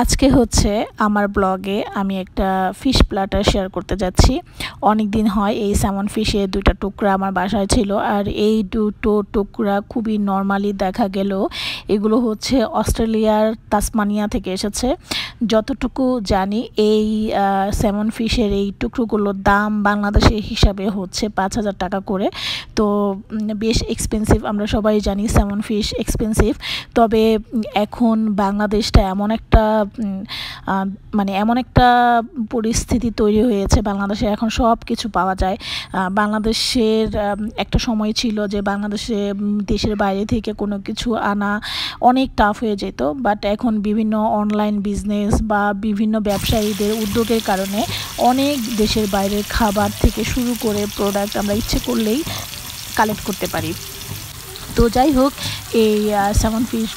আজকে হচ্ছে আমার ব্লগে আমি একটা ফিশ প্ল্যাটার শেয়ার করতে যাচ্ছি। অনেক দিন হয় এই স্যামন ফিশের দুইটা টুকরা আমার বাসায় ছিল, আর এই দুটো টুকরা খুবই নর্মালি দেখা গেল এগুলো হচ্ছে অস্ট্রেলিয়ার তাসমানিয়া থেকে এসেছে। যতটুকু জানি এই স্যামন ফিশের এই টুকরোগুলোর দাম বাংলাদেশের হিসাবে হচ্ছে 5,000 টাকা করে। তো বেশ এক্সপেন্সিভ, আমরা সবাই জানি স্যামন ফিশ এক্সপেন্সিভ। তবে এখন বাংলাদেশটা এমন একটা এমন একটা পরিস্থিতি তৈরি হয়েছে, বাংলাদেশে এখন সব কিছু পাওয়া যায়। বাংলাদেশের একটা সময় ছিল যে বাংলাদেশে দেশের বাইরে থেকে কোনো কিছু আনা অনেক টাফ হয়ে যেত, বাট এখন বিভিন্ন অনলাইন বিজনেস বা বিভিন্ন ব্যবসায়ীদের উদ্যোগের কারণে অনেক দেশের বাইরের খাবার থেকে শুরু করে প্রোডাক্ট আমরা ইচ্ছে করলেই কালেক্ট করতে পারি। তো যাই হোক, এই স্যামন ফিশ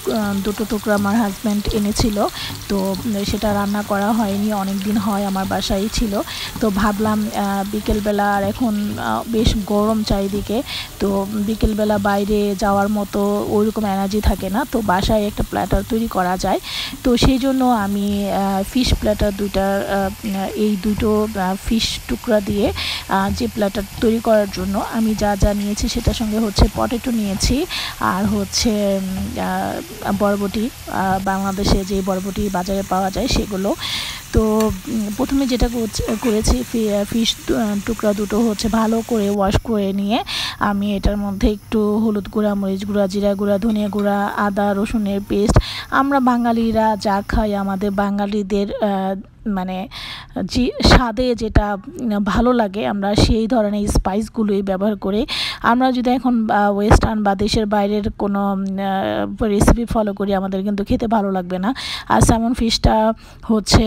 দুটো টুকরা আমার হাজব্যান্ড এনেছিল, তো সেটা রান্না করা হয়নি, অনেক দিন হয় আমার বাসায় ছিল। তো ভাবলাম বিকেলবেলা, আর এখন বেশ গরম চারিদিকে, তো বিকেলবেলা বাইরে যাওয়ার মতো ওইরকম এনার্জি থাকে না, তো বাসায় একটা প্ল্যাটার তৈরি করা যায়। তো সেই জন্য আমি ফিশ প্ল্যাটার এই দুটো ফিশ টুকরা দিয়ে যে প্ল্যাটার তৈরি করার জন্য আমি যা যা নিয়েছি সেটার সঙ্গে হচ্ছে পটেটো নিয়েছি, আর হচ্ছে বরবটি, বাংলাদেশে যে বরবটি বাজারে পাওয়া যায় সেগুলো। তো প্রথমে যেটা করেছি, ফিশ টুকরা দুটো হচ্ছে ভালো করে ওয়াশ করে নিয়ে আমি এটার মধ্যে একটু হলুদ গুঁড়া, মরিচ গুঁড়া, জিরা গুঁড়া, ধনিয়া গুঁড়া, আদা রসুনের পেস্ট, আমরা বাঙালিরা যা খাই, আমাদের বাঙালিদের যে স্বাদে যেটা ভালো লাগে আমরা সেই ধরনের স্পাইসগুলোই ব্যবহার করে। আমরা যদি এখন ওয়েস্টার্ন বা দেশের বাইরের কোনো রেসিপি ফলো করি আমাদের কিন্তু খেতে ভালো লাগবে না। আর স্যামন ফিশটা হচ্ছে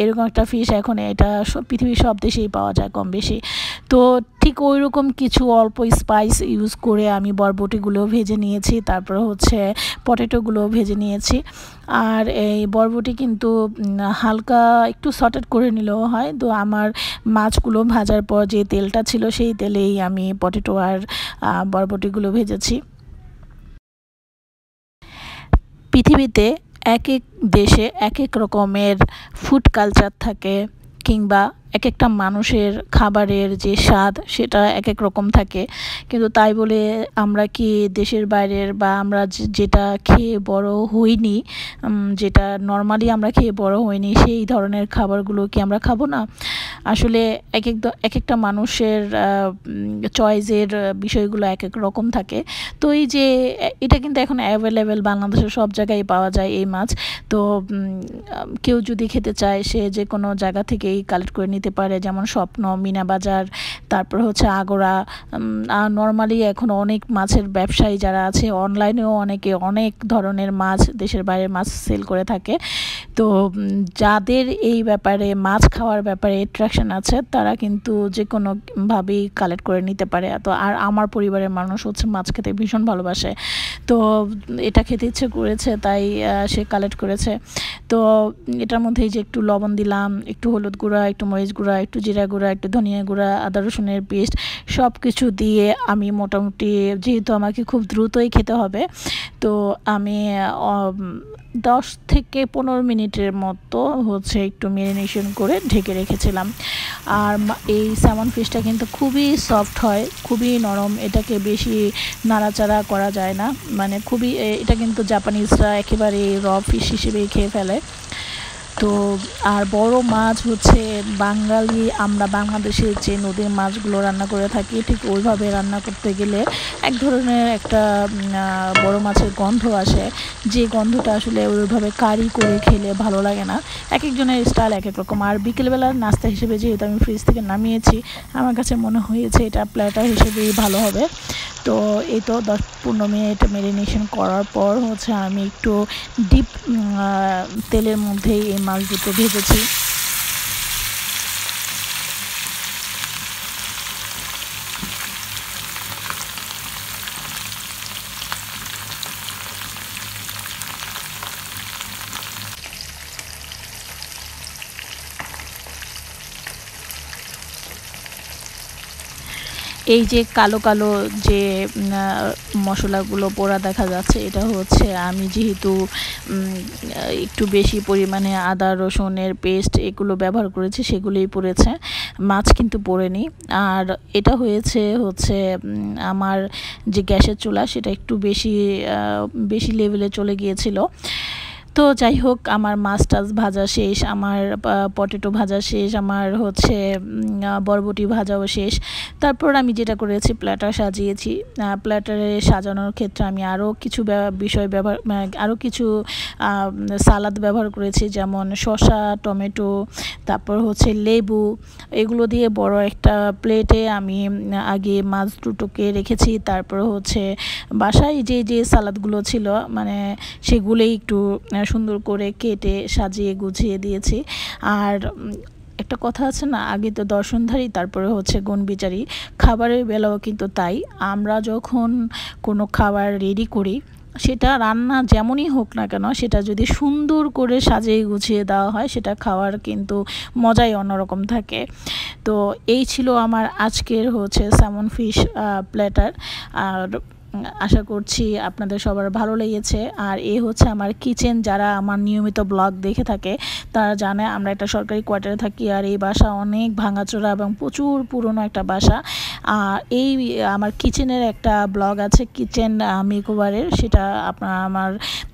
এরকম একটা ফিশ, এখন এটা পৃথিবীর সব দেশেই পাওয়া যায় কম বেশি। তো ঠিক ওই রকম কিছু অল্প স্পাইস ইউজ করে আমি বরবটিগুলো ভেজে নিয়েছি, তারপরে হচ্ছে পটেটোগুলো ভেজে নিয়েছি। আর এই বরবটি কিন্তু হালকা একটু সটেট করে নিলেও হয়। তো আমার মাছগুলো ভাজার পর যে তেলটা ছিল সেই তেলেই আমি পটেটো আর বরবটিগুলো ভেজেছি। পৃথিবীতে এক এক দেশে এক এক রকমের ফুড কালচার থাকে, কিংবা এক একটা মানুষের খাবারের যে স্বাদ সেটা এক এক রকম থাকে। কিন্তু তাই বলে আমরা কি দেশের বাইরের বা আমরা যেটা খেয়ে বড় হইনি, যেটা নর্মালি আমরা খেয়ে বড় হইনি, সেই ধরনের খাবারগুলো কি আমরা খাবো না? আসলে এক একটা মানুষের চয়েসের বিষয়গুলো এক এক রকম থাকে। তো এই যে এটা কিন্তু এখন অ্যাভেলেবেল, বাংলাদেশের সব জায়গায় পাওয়া যায় এই মাছ। তো কেউ যদি খেতে চায় সে যে কোনো জায়গা থেকেই কালেক্ট করে নিতে পারে, যেমন স্বপ্ন, মিনা বাজার, তারপর হচ্ছে আগরা। নর্মালি এখন অনেক মাছের ব্যবসায়ী যারা আছে, অনলাইনেও অনেকে অনেক ধরনের মাছ, দেশের বাইরের মাছ সেল করে থাকে। তো যাদের এই ব্যাপারে মাছ খাওয়ার ব্যাপারে অ্যাট্রাকশন আছে তারা কিন্তু যে কোনোভাবেই কালেক্ট করে নিতে পারে। তো আর আমার পরিবারের মানুষ হচ্ছে মাছ খেতে ভীষণ ভালোবাসে, তো এটা খেতে ইচ্ছে করেছে তাই সে কালেক্ট করেছে। তো এটার মধ্যে যে একটু লবণ দিলাম, একটু হলুদ গুঁড়া, একটু মরিচ গুঁড়া, একটু জিরা গুঁড়া, একটু ধনিয়া গুঁড়া, আদা রসুনের পেস্ট, সব কিছু দিয়ে আমি মোটামুটি, যেহেতু আমাকে খুব দ্রুতই খেতে হবে, তো আমি 10 থেকে 15 মিনিটের মতো হচ্ছে একটু ম্যারিনেশন করে ঢেকে রেখেছিলাম। আর এই স্যামন ফিশটা কিন্তু খুবই সফট হয়, খুবই নরম, এটাকে বেশি নাড়াচাড়া করা যায় না, এটা কিন্তু জাপানিজরা একেবারে র ফিশ হিসেবেই খেয়ে ফেলে। তো আর বড় মাছ হচ্ছে আমরা বাংলাদেশে যে নদীর মাছগুলো রান্না করে থাকি ঠিক ওইভাবে রান্না করতে গেলে এক ধরনের একটা বড় মাছের গন্ধ আসে, যে গন্ধটা আসলে ওইভাবে কারি করে খেলে ভালো লাগে না। এক একজনের স্টাইল এক এক রকম। আর বিকেলবেলার নাস্তা হিসেবে যেহেতু আমি ফ্রিজ থেকে নামিয়েছি, আমার কাছে মনে হয়েছে এটা প্ল্যাটার হিসেবেই ভালো হবে। তো এই তো 10-15 মিনিট ম্যারিনেশন করার পর হচ্ছে আমি একটু ডিপ তেলের মধ্যেই এই মাছ দুটো ভেজেছি। এই যে কালো কালো যে মশলাগুলো পোড়া দেখা যাচ্ছে, এটা হচ্ছে আমি যেহেতু একটু বেশি পরিমাণে আদা রসুনের পেস্ট এগুলো ব্যবহার করেছি, সেগুলোই পড়েছে, মাছ কিন্তু পড়েনি। আর এটা হচ্ছে আমার যে গ্যাসের চুলা সেটা একটু বেশি লেভেলে চলে গিয়েছিল। তো যাই হোক, আমার মাছ টাছ ভাজা শেষ, আমার পটেটো ভাজা শেষ, আমার বরবটি ভাজাও শেষ। তারপর আমি যেটা করেছি, প্ল্যাটার সাজিয়েছি। প্ল্যাটারে সাজানোর ক্ষেত্রে আমি আরও কিছু আরও কিছু সালাদ ব্যবহার করেছি, যেমন শসা, টমেটো, তারপর লেবু, এগুলো দিয়ে বড় একটা প্লেটে আমি আগে মাছ দুটোকে রেখেছি। তারপর বাসায় যে সালাদগুলো ছিল মানে সেগুলোই একটু সুন্দর করে কেটে সাজিয়ে গুছিয়ে দিয়েছি। আর একটা কথা আছে না, আগে তো দর্শনধারী, তারপরে গুণবিচারী। খাবারের বেলাও কিন্তু তাই। আমরা যখন কোনো খাবার রেডি করি, সেটা রান্না যেমনই হোক না কেন, সেটা যদি সুন্দর করে সাজিয়ে গুছিয়ে দেওয়া হয়, সেটা খাওয়ার কিন্তু মজাই অন্যরকম থাকে। তো এই ছিল আমার আজকের স্যামন ফিশ প্ল্যাটার। আর আশা করছি আপনাদের সবার ভালো লেগেছে। আর আমার কিচেন। যারা আমার নিয়মিত ব্লগ দেখে থাকে তারা জানে আমরা একটা সরকারি কোয়ার্টারে থাকি, আর এই বাসা অনেক ভাঙাচোরা এবং প্রচুর পুরনো একটা বাসা। এই আমার কিচেনের একটা ব্লগ আছে, কিচেন মেকওভারের, সেটা আপনারা আমার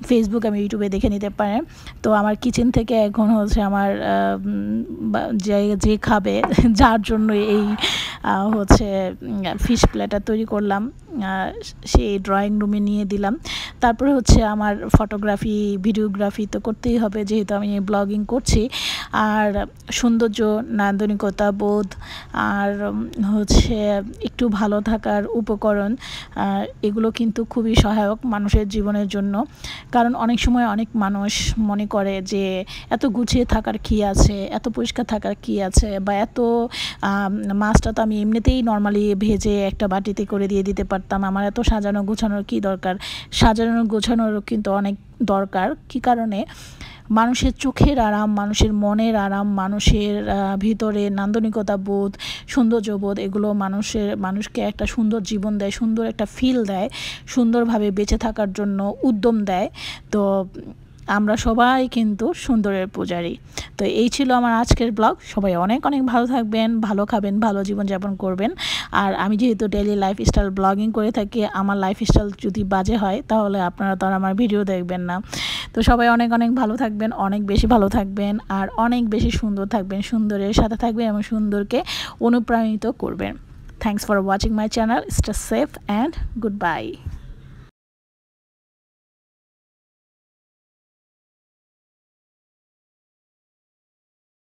ফেসবুক এবং ইউটিউবে দেখে নিতে পারেন। তো আমার কিচেন থেকে এখন আমার যে খাবে, যার জন্য এই ফিশ প্ল্যাটার তৈরি করলাম, সেই ড্রয়িং রুমে নিয়ে দিলাম। তারপরে আমার ফটোগ্রাফি ভিডিওগ্রাফি তো করতেই হবে, যেহেতু আমি ব্লগিং করছি। আর সৌন্দর্য, নান্দনিকতা বোধ, আর একটু ভালো থাকার উপকরণ, এগুলো কিন্তু খুবই সহায়ক মানুষের জীবনের জন্য। কারণ অনেক সময় অনেক মানুষ মনে করে যে এত গুছিয়ে থাকার কী আছে, এত পরিষ্কার থাকার কী আছে, বা এত মাছটা তো আমি এমনিতেই নর্মালি ভেজে একটা বাটিতে করে দিয়ে দিতে পারতাম, আমার এত সাজানো গোছানোর কী দরকার। সাজানো গোছানোরও কিন্তু অনেক দরকার। কী কারণে? মানুষের চোখের আরাম, মানুষের মনের আরাম, মানুষের ভিতরে নান্দনিকতা বোধ, সৌন্দর্য বোধ, এগুলো মানুষকে একটা সুন্দর জীবন দেয়, সুন্দর একটা ফিল দেয়, সুন্দরভাবে বেঁচে থাকার জন্য উদ্যম দেয়। তো আমরা সবাই কিন্তু সুন্দরের পূজারী। তো এই ছিল আমার আজকের ব্লগ। সবাই অনেক অনেক ভালো থাকবেন, ভালো খাবেন, ভালো জীবনযাপন করবেন। আর আমি যেহেতু ডেইলি লাইফস্টাইল ব্লগিং করে থাকি, আমার লাইফস্টাইল যদি বাজে হয় তাহলে আপনারা তো আর আমার ভিডিও দেখবেন না। তো সবাই অনেক অনেক ভালো থাকবেন, অনেক বেশি ভালো থাকবেন, আর অনেক বেশি সুন্দর থাকবেন, সুন্দরের সাথে থাকবেন এবং সুন্দরকে অনুপ্রাণিত করবেন। Thanks for watching my channel. Stay safe and good bye.